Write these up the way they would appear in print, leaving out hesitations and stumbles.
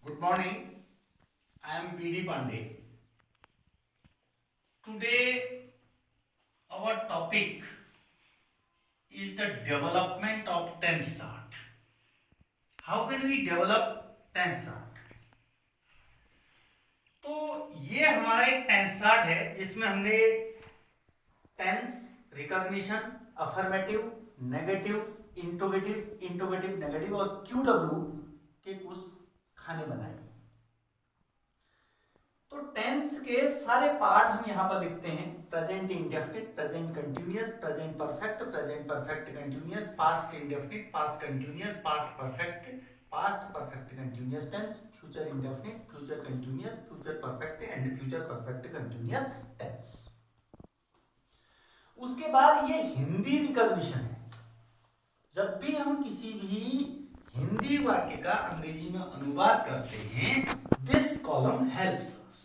Good morning. I am BD Pandey. Today, our topic is the development of tense chart. How can we develop tense chart? तो ये हमारा एक tense chart है जिसमें हमने tense, recognition, affirmative, negative, interrogative negative और QW के कुछ खाने बनाए। तो टेंस के सारे पार्ट हम यहाँ पर लिखते हैं। Present indefinite, present continuous, present perfect continuous, past indefinite, past continuous, past perfect continuous tense, future indefinite, future continuous, future perfect and future perfect continuous tense. उसके बाद ये हिंदी रिकॉग्निशन है। जब भी हम किसी भी हिंदी वाक्य का अंग्रेजी में अनुवाद करते हैं, this column helps us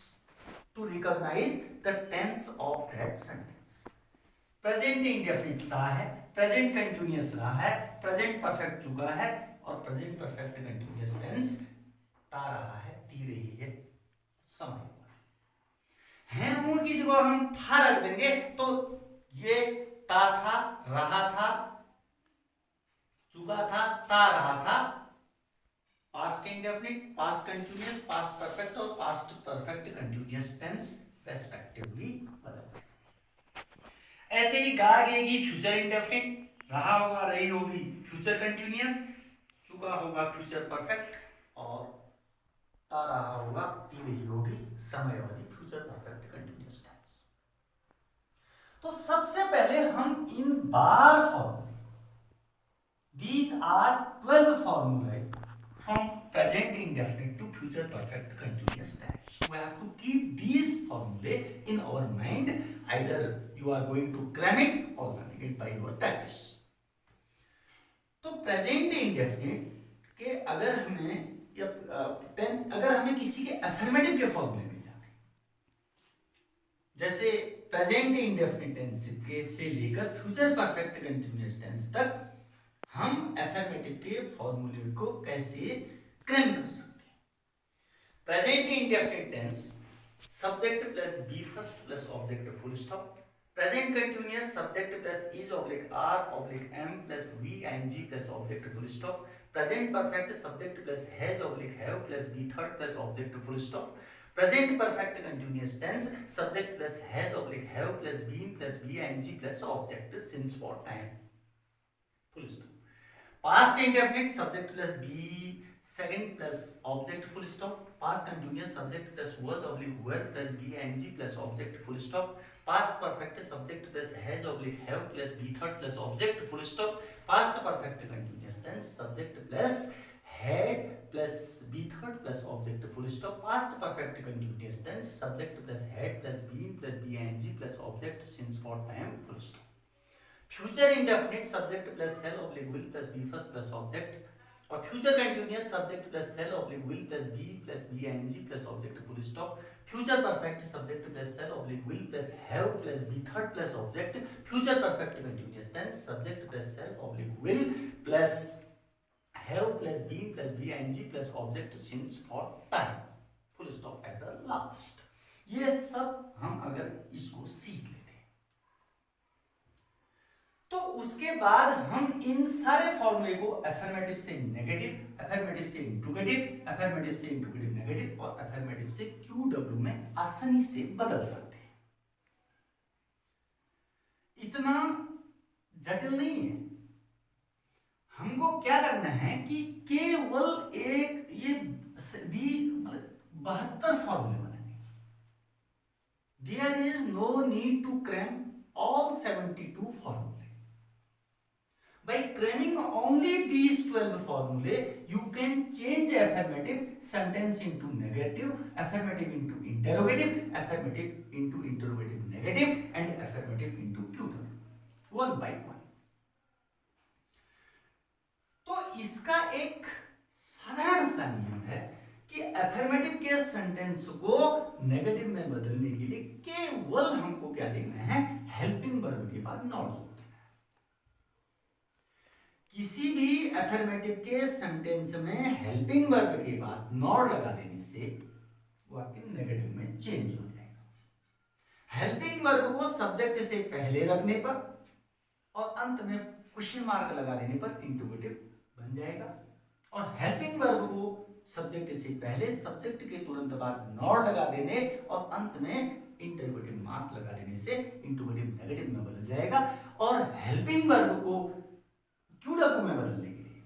to recognize the tense of that sentence. Present indefinite रहा है, प्रेजेंट कंटिन्यूअस रहा है, प्रेजेंट परफेक्ट चुका है और प्रेजेंट परफेक्ट कंटिन्यूअस टेंस ता रहा है, ती रही है, समय है हूं की जगह हम था रख देंगे तो ये ता था, रहा था, चुका था, ता रहा था, past indefinite, past continuous, past perfect और past perfect continuous tense respectively बदल। ऐसे ही गा गेगी फ्यूचर इंडेफिनिट, रहा होगा, रही होगी फ्यूचर कंटिन्यूअस, चुका होगा फ्यूचर परफेक्ट और ता रहा होगा, ती रही होगी समयावधि फ्यूचर परफेक्ट कंटिन्यूअस टेंस। तो सबसे पहले हम इन 12 फॉर्मूले, these are 12 formulae from present indefinite to future perfect continuous tense. We have to keep these formulae in our mind. Either you are going to cram it or learning it by your practice. तो present indefinite के अगर हमें या अगर हमें किसी के affirmative के फॉर्मूले मिल जाते, जैसे प्रेजेंट इंडेफिनिट टेंस के से लेकर फ्यूचर परफेक्ट कंटिन्यूअस टेंस तक, हम अफर्मेटिव के फॉर्मूले को कैसे क्रैम कर सकते हैं। Present indefinite tense, subject plus V first plus object full stop. Present continuous, subject plus is oblique are oblique am plus V ING plus object full stop. Present perfect, subject plus has oblique have plus V third plus object full stop. Present perfect continuous tense, subject plus has oblique have plus been plus V ING plus object since for time full stop. Past indefinite, subject plus be second plus object full stop. Past continuous, subject plus was oblique were plus be ing plus object full stop. Past perfect, subject plus has oblique have plus be third plus object full stop. Past perfect continuous tense, subject plus had plus be third plus object full stop. Past perfect continuous tense, subject plus had plus been plus be ing plus object since for time full stop. Future indefinite, subject plus shall oblique will plus V first plus object और future continuous, subject plus shall oblique will plus V ING plus object full stop. Future perfect, subject plus shall oblique will plus have plus V third plus object. Future perfect continuous tense, subject plus shall oblique will plus have plus V ING plus object since for time full stop at the last. ये सब हम अगर इसको सीख लेते तो उसके बाद हम इन सारे फॉर्मूले को अफर्मेटिव से नेगेटिव, अफर्मेटिव से इंट्रोगेटिव, अफर्मेटिव से इंट्रोगेटिव नेगेटिव और अफर्मेटिव से क्यूडब्ल्यू में आसानी से बदल सकते हैं। इतना जटिल नहीं है। हमको क्या करना है कि केवल एक ये 72 फॉर्मूले बनाने। There is no need to cram all 72 फॉर्मूले। By cramming only these 12 formulae, you can change affirmative sentence into negative, affirmative into interrogative, affirmative into interrogative negative, and affirmative into QW, one by one. तो इसका एक साधारण सा नियम है कि affirmative के सेंटेंस को नेगेटिव में बदलने के लिए केवल हमको क्या देखना है, हेल्पिंग वर्ब के बाद नॉट जोड़ना। किसी भी अफर्मेटिव के सेंटेंस में हेल्पिंग वर्ब के बाद नॉट लगा देने से वाक्य नेगेटिव में चेंज हो जाएगा। हेल्पिंग वर्ब को सब्जेक्ट से पहले रखने पर और अंत में क्वेश्चन मार्क लगा देने पर इंट्रोगेटिव बन जाएगा, और हेल्पिंग वर्ब को सब्जेक्ट से पहले सब्जेक्ट के तुरंत बाद नॉट लगा देने और अंत में इंटरोगेटिव मार्क लगा देने से इंट्रोगेटिव नेगेटिव में बदल जाएगा। और हेल्पिंग वर्ब को क्यूडब्ल्यू में बदलने के लिए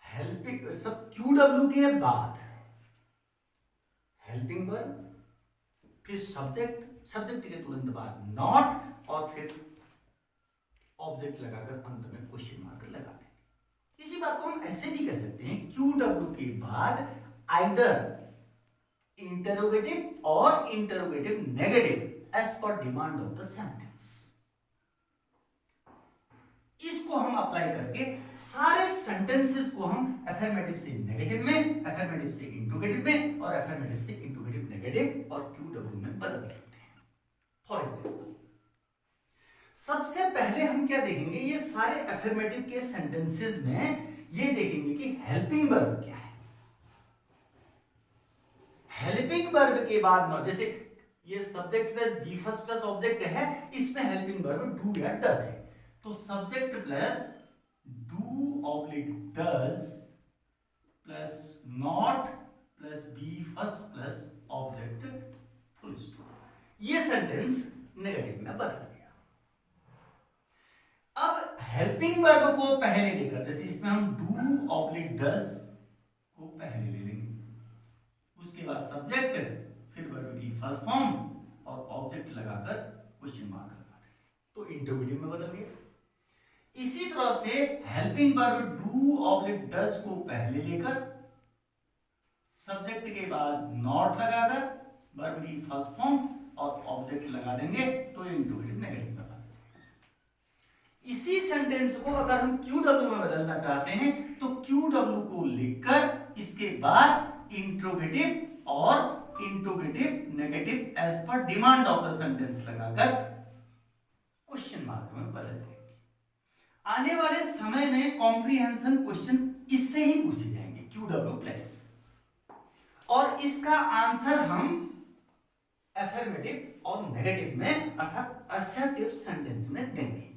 हेल्पिंग सब क्यूडब्ल्यू के बाद हेल्पिंग वर्ब, फिर सब्जेक्ट, सब्जेक्ट के तुरंत बाद नॉट, और फिर ऑब्जेक्ट लगाकर अंत में क्वेश्चन मार्क लगा दें। इसी बात को हम ऐसे भी कह सकते हैं, क्यूडब्ल्यू के बाद आइदर इंटरोगेटिव और interrogative negative as per demand of the sentence. इसको हम अप्लाई करके सारे सेंटेंसेस को हम अफर्मेटिव से नेगेटिव में, अफर्मेटिव से इंट्रोगेटिव में और अफर्मेटिव से इंट्रोगेटिव नेगेटिव और क्यूडब्ल्यू में बदल सकते हैं। फॉर एग्जाम्पल, सबसे पहले हम क्या देखेंगे, ये सारे अफर्मेटिव के सेंटेंसेस में ये देखेंगे कि हेल्पिंग वर्ब क्या है। हेल्पिंग वर्ब के बाद नॉट, जैसे ये subject plus V first plus object है, इसमें हेल्पिंग वर्ब डू या डज है, तो subject plus do oblique does plus not plus V first plus object full stop, ये सेंटेंस नेगेटिव में बदल गया। अब हेल्पिंग वर्ब को पहले लेकर, जैसे इसमें हम डू ऑब्लिक डज को पहले ले लेंगे, उसके बाद सब्जेक्ट, फिर वर्ब की फर्स्ट फॉर्म और ऑब्जेक्ट लगाकर क्वेश्चन मार्क लगा देंगे, तो इंटरोगेटिव में बदल गया। इसी तरह से helping verb do oblique does को पहले लेकर सब्जेक्ट के बाद नॉट लगाकर वर्ब की फर्स्ट फॉर्म और ऑब्जेक्ट लगा देंगे, तो इंटरोगेटिव नेगेटिव में बदल जाएगा। इसी सेंटेंस को अगर हम क्यूडब्ल्यू में बदलना चाहते हैं तो क्यूडब्ल्यू को लिखकर इसके बाद इंट्रोगेटिव और interrogative negative as per demand of the sentence लगाकर क्वेश्चन मार्क में बदल जाएंगे। आने वाले समय में कॉम्प्रिहेंशन क्वेश्चन इससे ही पूछे जाएंगे, क्यूडब्ल्यू प्लस, और इसका आंसर हम अफर्मेटिव और नेगेटिव में अर्थात असर्टिव सेंटेंस में देंगे।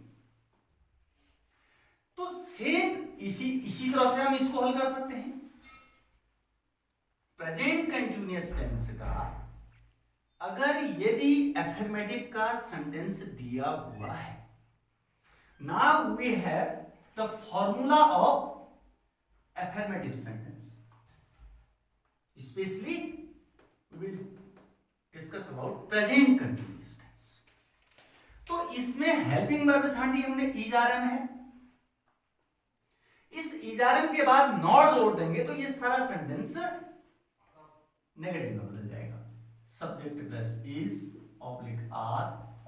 तो सेम इसी तरह से हम इसको हल कर सकते हैं। प्रेजेंट कंटिन्यूअस टेंस का अगर यदि अफर्मेटिव का सेंटेंस दिया हुआ है, now we have the formula of affirmative sentence, specially we will discuss about present continuous tense. तो इसमें हेल्पिंग वर्ब छांटी हमने इजारम है, इस इजारम के बाद नॉट जोड़ देंगे तो ये सारा सेंटेंस नेगेटिव में बदल जाएगा। Subject plus is oblique are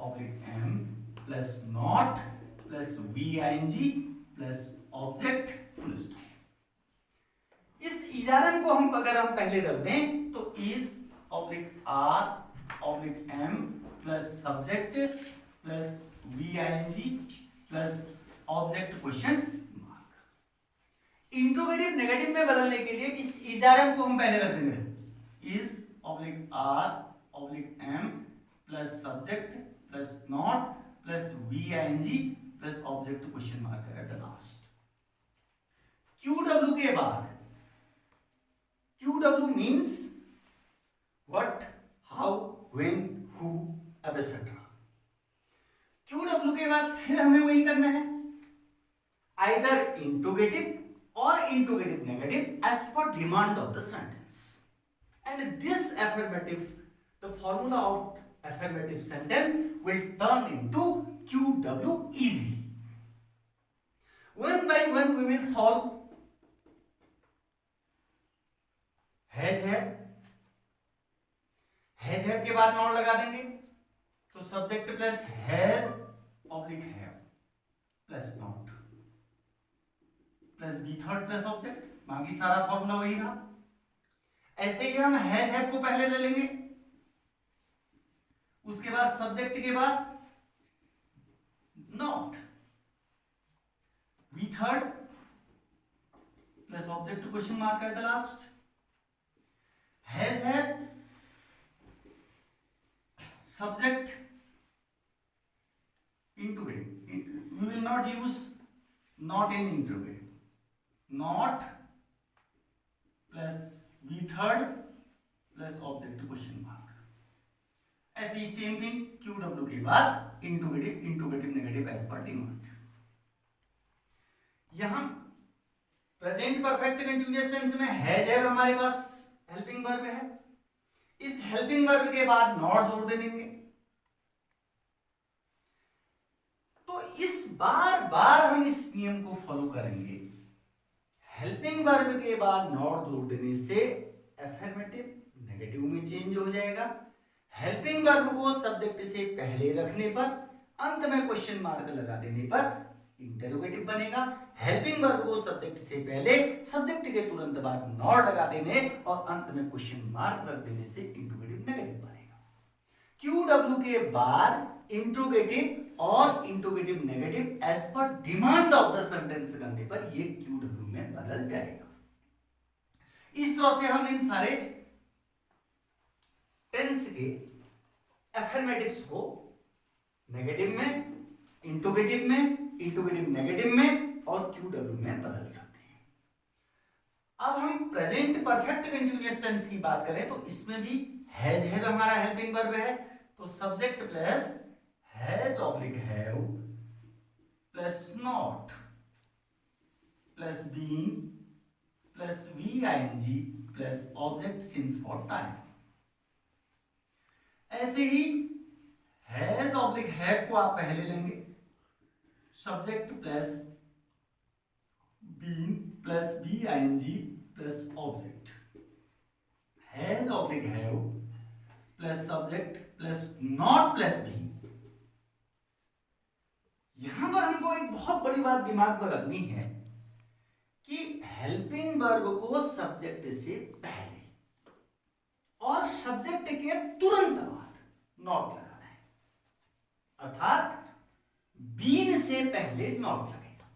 oblique am plus not plus V I N G plus object full stop. इस इजारम को हम अगर हम पहले रख दें तो is oblique are oblique am plus subject plus V I N G plus object question. Interrogative negative में बदलने के लिए इस इजारम को हम पहले रख देंगे, is oblique are oblique am plus subject plus not plus V I N G plus object question mark at the last. QW के बाद, QW means what, how, when, who, etcetera. QW के बाद फिर हमें वही करना है, either interrogative or interrogative negative as per demand of the sentence, and this affirmative, the formula of affirmative sentence will turn into QW easily. One by one we will solve has have के बाद not लगा देंगे तो subject plus has oblique have plus not plus V third plus object, बाकी सारा formula वही रहा। ऐसे ही हम हैज हैव को पहले ले लेंगे, उसके बाद सब्जेक्ट के बाद not, third plus object question mark at the last, has है subject interrogative. We will not use not in interrogative. Not plus v third plus object question mark. ऐसे ही सेम थिंग क्यू डब्ल्यू के बाद interrogative negative as per demand. यहां present perfect continuous tense में has है हमारे पास helping verb है. इस हेल्पिंग वर्ब के बाद नॉट जोड़ देंगे. तो इस बार बार हम इस नियम को फॉलो करेंगे. हेल्पिंग वर्ब के बाद नॉट जोड़ देने से अफर्मेटिव नेगेटिव में चेंज हो जाएगा. हेल्पिंग वर्ब को सब्जेक्ट से पहले रखने पर, अंत में क्वेश्चन मार्क लगा देने पर इंटरोगेटिव बनेगा. हेल्पिंग वर्ब को सब्जेक्ट से पहले, सब्जेक्ट के तुरंत बाद नॉट लगा देने और अंत में क्वेश्चन मार्क रख देने से इंटरोगेटिव नेगेटिव बनेगा. क्यू डब्ल्यू के बाद इंटरोगेटिव और interrogative negative as per demand of the sentence करने पर ये क्यू डब्ल्यू में बदल जाएगा. इस तरह से हम इन सारे टेंस के अफर्मेटिव्स को नेगेटिव में, इंटरोगेटिव में, इंटरोगेटिव नेगेटिव में और क्यू डब्ल्यू में बदल सकते हैं. अब हम प्रेजेंट परफेक्ट कंटीन्यूअस टेंस की बात करें तो इसमें भी हैज है हमारा हेल्पिंग वर्ब है. तो subject plus has oblique have plus not plus being plus V I N G plus object since for time. ऐसे ही हैज ऑब्लिक हैव को आप पहले लेंगे. Subject plus being plus V I N G plus object. Has oblique have plus subject plus not plus being. यहां पर हमको एक बहुत बड़ी बात दिमाग में रखनी है कि हेल्पिंग वर्ब को सब्जेक्ट से पहले और सब्जेक्ट के तुरंत बाद नॉट लगाना है. अर्थात बीन से पहले नॉट लगेगा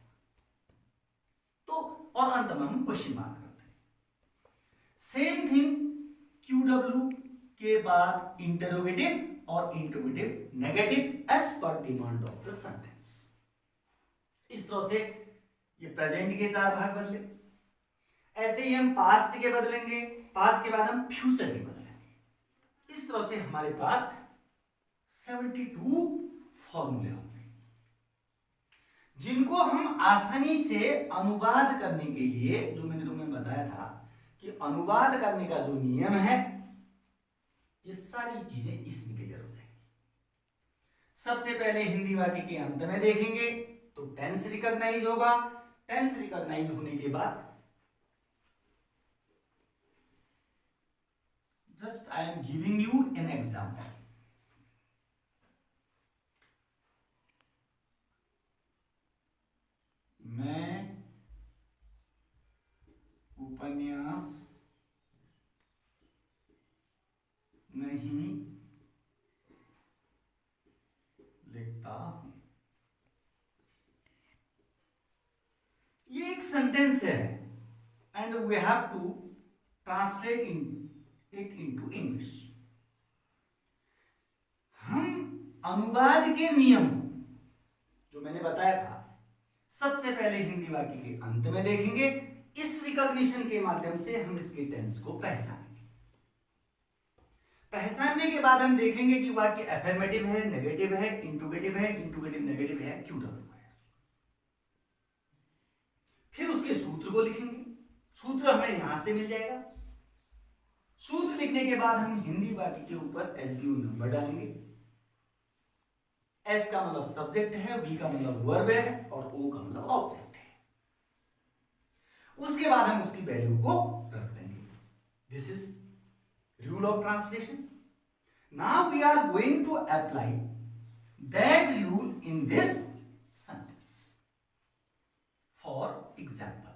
तो, और अंत में हम क्वेश्चन मार्क करते हैं. सेम थिंग क्यू डब्ल्यू के बाद इंटरोगेटिव और interrogative negative as per demand of the sentence. इस तरह से ये प्रेजेंट के 4 भाग बदले. ऐसे ही हम पास्ट के बदलेंगे, पास्ट के बाद हम फ्यूचर के बदलेंगे. इस तरह से हमारे पास 72 फॉर्मूले होंगे जिनको हम आसानी से अनुवाद करने के लिए, जो मैंने तुम्हें बताया था कि अनुवाद करने का जो नियम है, ये सारी चीजें इसमें क्लियर हो जाएंगी. सबसे पहले हिंदी वाक्य के अंत में देखेंगे तो टेंस रिकॉग्नाइज होगा. टेंस रिकॉग्नाइज होने के बाद just I am giving you an example. मैं उपन्यास नहीं लिखता हूं. ये एक सेंटेंस है and we have to translate it into English. हम अनुवाद के नियम जो मैंने बताया था सबसे पहले हिंदी वाक्य के अंत में देखेंगे. इस रिकॉग्निशन के माध्यम से हम इसके टेंस को पहचानेंगे. पहचानने के बाद हम देखेंगे कि वाक्य अफर्मेटिव है, नेगेटिव है, इंट्रोगेटिव है, इंट्रोगेटिव नेगेटिव है, क्यू डब्ल्यू है. फिर उसके सूत्र को लिखेंगे. सूत्र हमें यहां से मिल जाएगा. सूत्र लिखने के बाद हम हिंदी वाक्य के ऊपर एसवीयू नंबर डालेंगे. एस का मतलब सब्जेक्ट है, वी का मतलब वर्ब है और ओ का मतलब ऑब्जेक्ट है. उसके बाद हम उसकी वैल्यू को रख देंगे. This is rule of translation. Now we are going to apply that rule in this sentence. For example,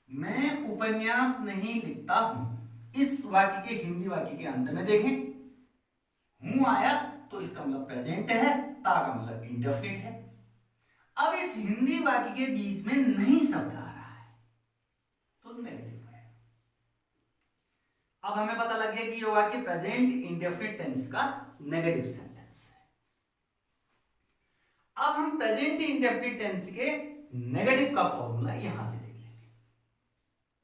मैं उपन्यास नहीं लिखता हूं. इस वाक्य के हिंदी वाक्य के अंत में देखें, हूं आया तो इसका मतलब प्रेजेंट है, ता का मतलब इंडेफिनिट है. अब इस हिंदी वाक्य के बीच में नहीं शब्द आ रहा है तो नेगेटिव है। अब हमें पता लग गया कि ये वाक्य प्रेजेंट इंडेफिनिट टेंस का नेगेटिव सेंटेंस है। अब हम प्रेजेंट इंडेफिनिट टेंस के नेगेटिव का फॉर्मूला यहां से देख लेंगे।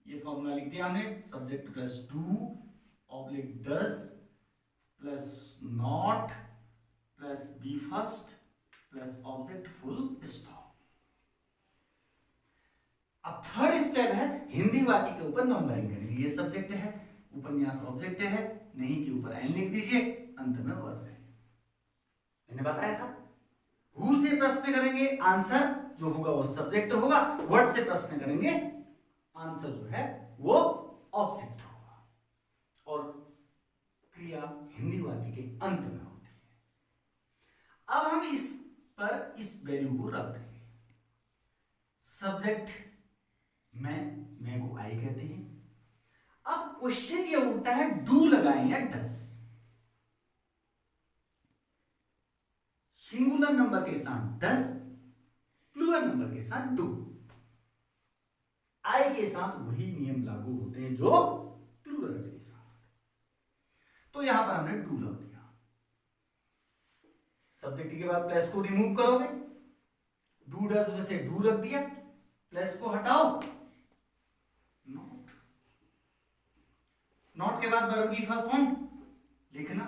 ये फॉर्मूला लिख दिया हमने, subject plus 2 oblique 10 plus not plus V first plus object full stop. अब थर्ड स्टेप है हिंदी वाक्य के ऊपर नंबरिंग करेंगे। ये सब्जेक्ट है, उपन्यास ऑब्जेक्ट है, नहीं के ऊपर एन लिख दीजिए, अंत में वर्ब है। मैंने बताया था हु से प्रश्न करेंगे, आंसर जो होगा वो सब्जेक्ट होगा, वर्ड से प्रश्न करेंगे, आंसर जो है वो ऑब्जेक्ट होगा, और क्रिया हिंदी वाक्य के अंत में होती है। अब हम इस पर इस वैल्यू को रख देंगे। सब्जेक्ट मैं को आई कहते हैं। अब क्वेश्चन ये उठता है डू लगाएं या डस। सिंगुलर नंबर के साथ डस, प्लूरल नंबर के साथ डू। आई के साथ वही नियम लागू होते हैं जो प्लूरल के साथ। तो यहां पर हमने डू लग दिया। सब्जेक्ट के बाद प्लस को रिमूव करोगे, डू डस में से डू रख दिया, प्लस को हटाओ, नॉट। नॉट के बाद वर्ब की फर्स्ट फॉर्म लिखना,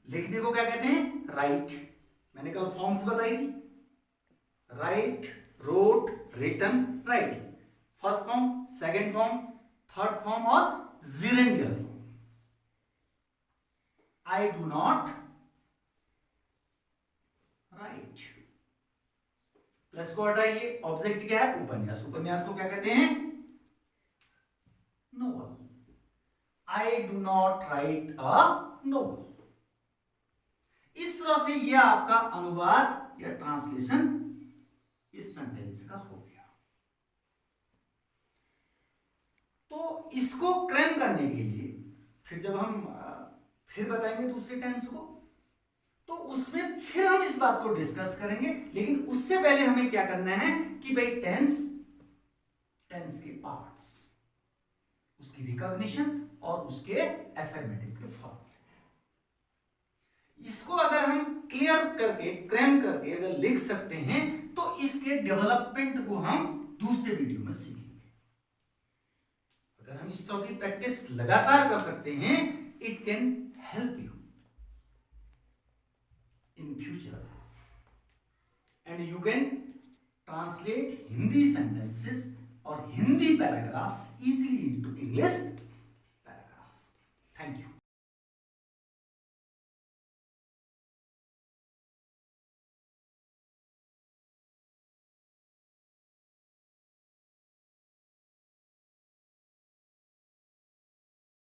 लिखने को क्या कहते हैं, राइट। मैंने कल फॉर्म्स बताई थी, write, wrote, written, writing. First form, second form, third form और gerundial form. I do not write. Plus को हटाइए, ऑब्जेक्ट क्या है, उपन्यास। उपन्यास को क्या कहते हैं, novel. I do not right a novel. इस तरह से यह आपका अनुवाद या ट्रांसलेशन इस सेंटेंस का हो गया। तो इसको क्रैम करने के लिए फिर जब हम फिर बताएंगे दूसरे टेंस को, तो उसमें फिर हम इस बात को डिस्कस करेंगे। लेकिन उससे पहले हमें क्या करना है कि भाई टेंस के पार्ट्स, उसकी रिकॉग्निशन और उसके एफर्मेटिव के फॉर्मूले, इसको अगर हम क्लियर करके क्रैम करके अगर लिख सकते हैं तो इसके डेवलपमेंट को हम दूसरे वीडियो में सीखेंगे। अगर हम इस तरह की प्रैक्टिस लगातार कर सकते हैं, it can help you in future and you can translate Hindi sentences or Hindi paragraphs easily into English